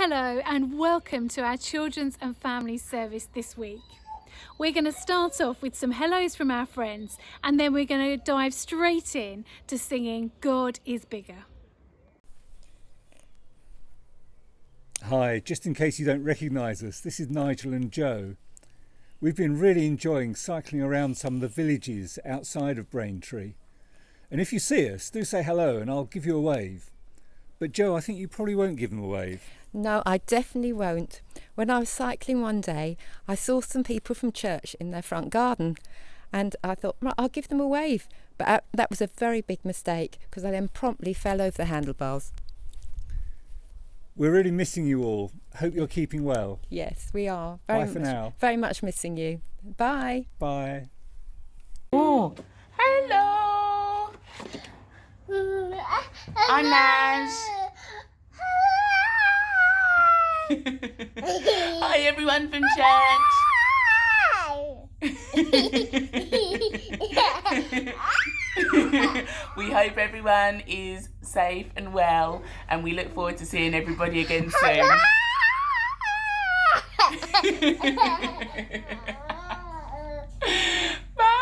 Hello and welcome to our Children's and Family Service this week. We're going to start off with some hellos from our friends and then we're going to dive straight in to singing God is Bigger. Hi, just in case you don't recognise us, this is Nigel and Joe. We've been really enjoying cycling around some of the villages outside of Braintree. And if you see us, do say hello and I'll give you a wave. But Joe, I think you probably won't give them a wave. No, I definitely won't. When I was cycling one day, I saw some people from church in their front garden and I thought, right, I'll give them a wave. But that was a very big mistake because I then promptly fell over the handlebars. We're really missing you all. Hope you're keeping well. Yes, we are. Bye for now. Very much missing you. Bye. Bye. Oh, hello. I'm Naz. Hi everyone from church. We hope everyone is safe and well and we look forward to seeing everybody again soon. Bye.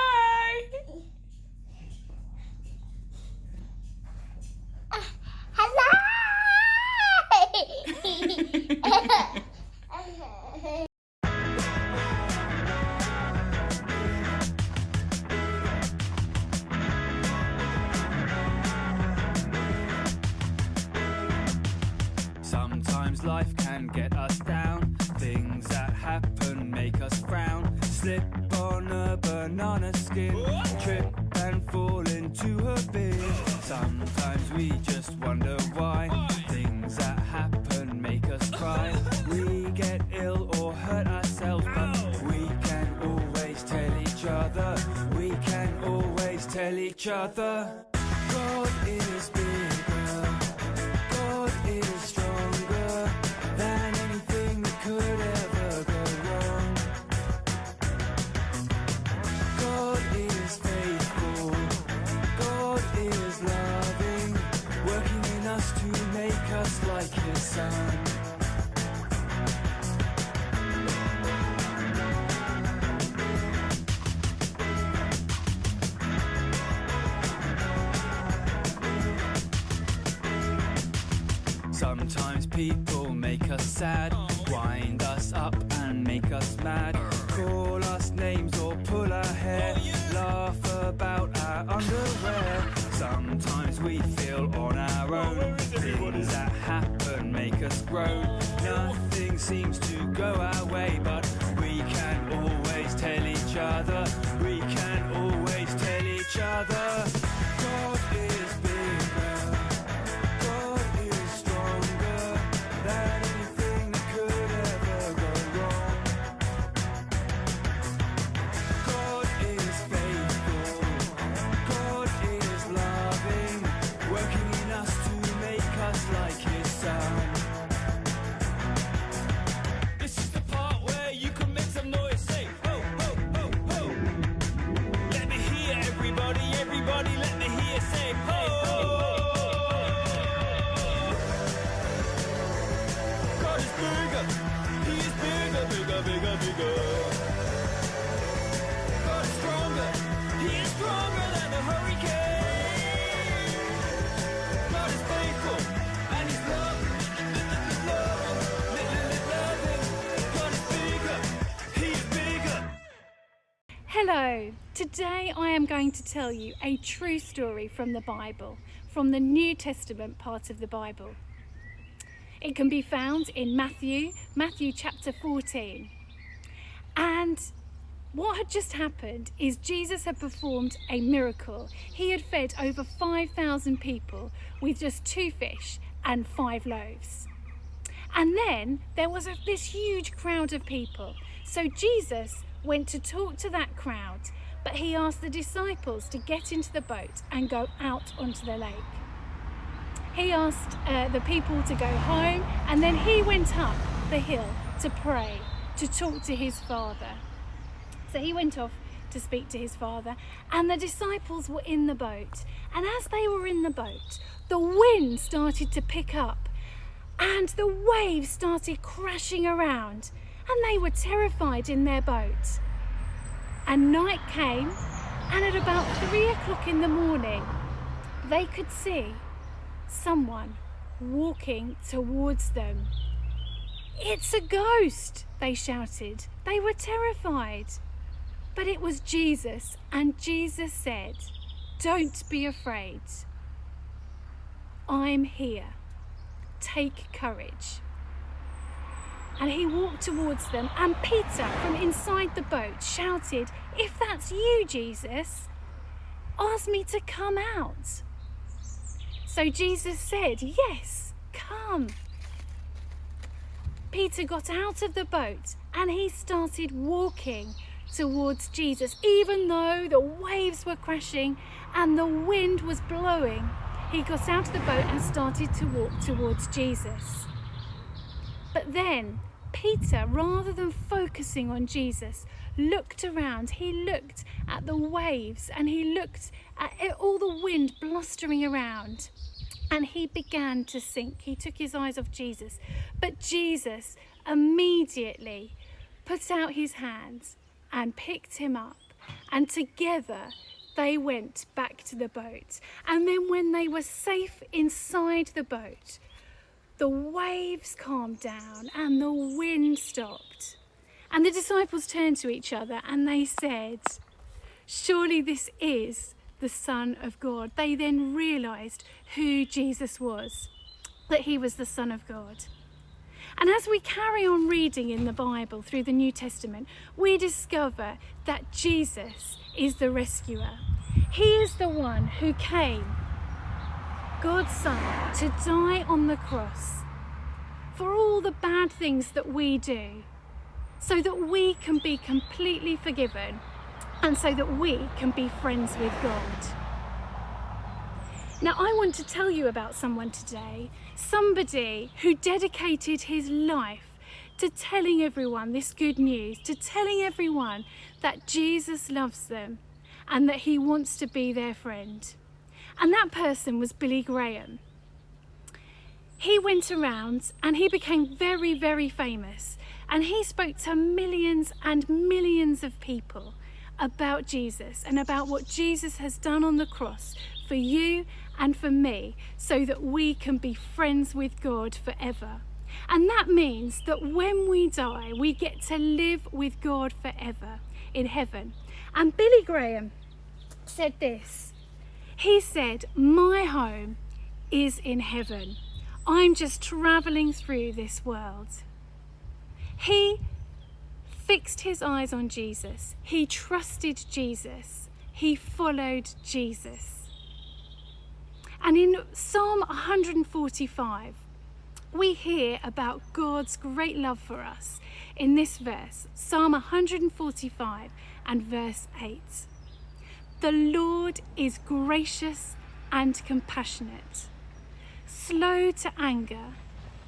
Sometimes life can get us down. Things that happen make us frown. Slip on a banana skin, trip and fall into a bin. Sometimes we just wonder why. Things that happen make us cry. We get ill or hurt ourselves, but we can always tell each other. We can always tell each other. God is bigger. God is stronger than anything that could ever go wrong. God is faithful. God is loving, working in us to make us like His Son. Sometimes people make us sad, wind us up and make us mad, call us names or pull our hair, laugh about our underwear. Sometimes we feel on our own, things that happen make us groan. Nothing seems to go our way, but we can always tell each other. We can always tell each other. God is bigger. God is stronger than anything that could ever go wrong. God is faithful. God is loving, working in us to make us like His Son. This is the part where you can make some noise. Say, ho, ho, ho, ho. Let me hear everybody, everybody, let me hear. Say, ho, ho. God is bigger. He is bigger, bigger, bigger, bigger. God is stronger. He is stronger than the hurricane. God is faithful and He's loving. God is bigger. He is bigger. Hello, today I am going to tell you a true story from the Bible, from the New Testament part of the Bible. It can be found in Matthew chapter 14. And what had just happened is Jesus had performed a miracle. He had fed over 5,000 people with just 2 fish and 5 loaves. And then there was this huge crowd of people. So Jesus went to talk to that crowd, but He asked the disciples to get into the boat and go out onto the lake. He asked the people to go home and then He went up the hill to pray, to talk to His Father. So He went off to speak to His Father and the disciples were in the boat. And as they were in the boat, the wind started to pick up and the waves started crashing around, and they were terrified in their boat. And night came, and at about 3 o'clock in the morning, they could see someone walking towards them. "It's a ghost," they shouted. They were terrified. But it was Jesus, and Jesus said, "Don't be afraid. I'm here. Take courage." And he walked towards them, and Peter from inside the boat shouted, "If that's you, Jesus, ask me to come out." So Jesus said, "Yes, come." Peter got out of the boat and he started walking towards Jesus. Even though the waves were crashing and the wind was blowing, he got out of the boat and started to walk towards Jesus. But then Peter, rather than focusing on Jesus, looked around. He looked at the waves and he looked at all the wind blustering around. And he began to sink. He took his eyes off Jesus. But Jesus immediately put out his hands and picked him up. And together they went back to the boat. And then when they were safe inside the boat, the waves calmed down and the wind stopped. And the disciples turned to each other and they said, "Surely this is the Son of God." They then realised who Jesus was, that he was the Son of God. And as we carry on reading in the Bible through the New Testament, we discover that Jesus is the rescuer. He is the one who came, God's Son, to die on the cross for all the bad things that we do, so that we can be completely forgiven and so that we can be friends with God. Now, I want to tell you about someone today, somebody who dedicated his life to telling everyone this good news, to telling everyone that Jesus loves them and that he wants to be their friend. And that person was Billy Graham. He went around and he became very, very famous, and he spoke to millions and millions of people about Jesus and about what Jesus has done on the cross for you and for me, so that we can be friends with God forever. And that means that when we die, we get to live with God forever in heaven. And Billy Graham said this. He said, "My home is in heaven. I'm just travelling through this world." He fixed his eyes on Jesus. He trusted Jesus. He followed Jesus. And in Psalm 145, we hear about God's great love for us in this verse, Psalm 145 and verse 8. "The Lord is gracious and compassionate, slow to anger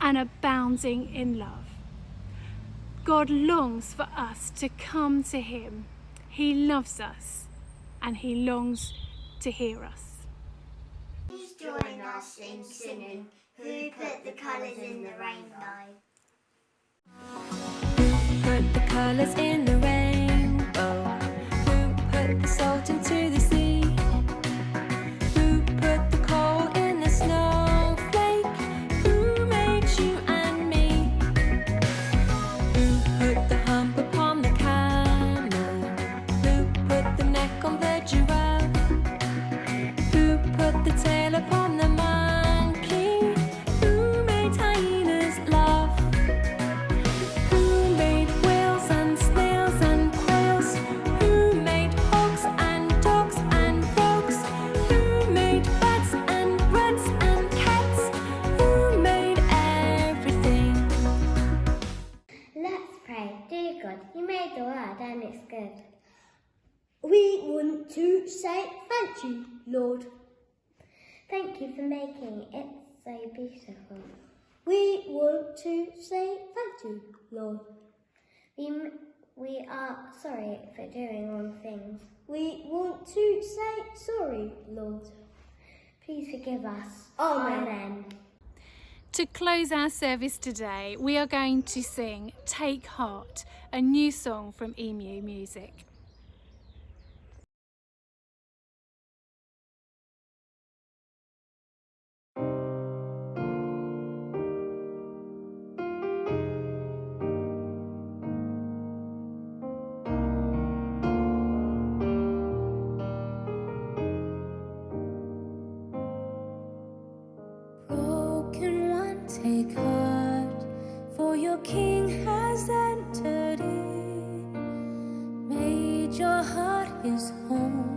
and abounding in love." God longs for us to come to him. He loves us and he longs to hear us. Please join us in singing "Who Put the Colours in the Rainbow." Who put the colours in the rainbow? Who put the salt into the sea? Who put the coal in the snowflake? Who made you and me? Who put the hump upon the camel? Who put the neck on the giraffe? Who put the tail upon the monkey? Who made hyenas laugh? Who made whales and snails and quails? Who made hogs and dogs and frogs? Who made bats and rats and cats? Who made everything? Let's pray. Dear God, you made the world and it's good. We want to say thank you, Lord. Thank you for making it so beautiful. We want to say thank you, Lord. We are sorry for doing wrong things. We want to say sorry, Lord. Please forgive us. Amen. Amen. To close our service today, we are going to sing Take Heart, a new song from Emu Music. Broken one, take heart, for your King has entered in, made your heart his home.